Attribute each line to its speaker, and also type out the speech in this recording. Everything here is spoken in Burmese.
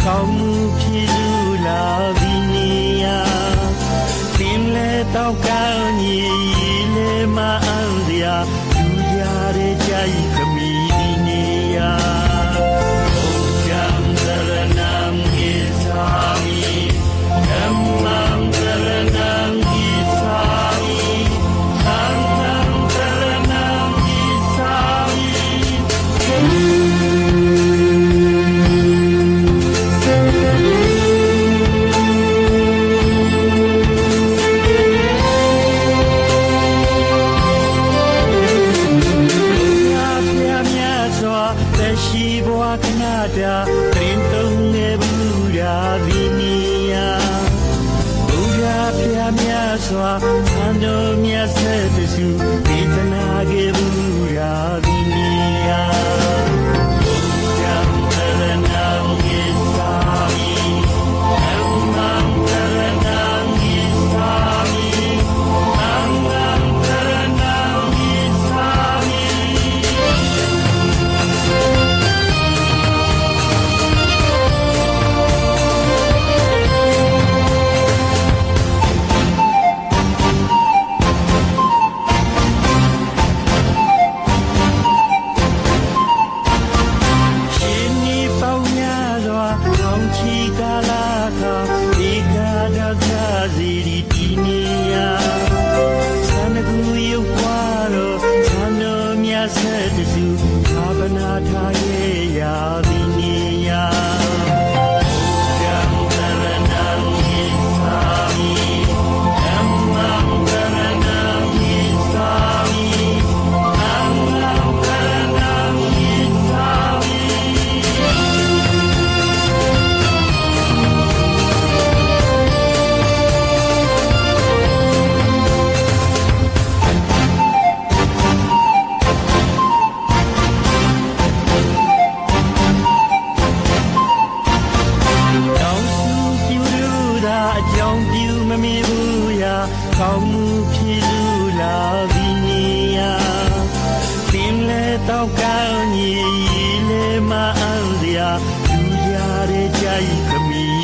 Speaker 1: ကောင်းမှုဖြစ်လူလာပြီးနေရသင်လဲတော့ကောင်းကြီးလေမအောင်စရာလူရတဲ့ကြိုက်ခမီနေရရှိဘဝခဏတာတင်တုံငယ်ဘူးရာဒီနီယာဘုရားဖျားမြတ်စွာသံတော်မြတ်ဆက်တစုဒေသနာခဲ့ဘူးရာဒီနီယာချီကာလာကာဒီကာဒသာစီဒီတီနီယာသံကူရုပ်ွားတော့သံတော်မြတ်ဆက်တစုသာဗနာထားရဲ့ရာဒီနီယာကြောင့်ပြူမမီဘူးရာကောင်းမှုဖြစ်လူလာပြီးနေရသင်လဲတော့ကောင်းကြီးလေမအောင်စရာလူရတဲ့ကြိုက်ခမီ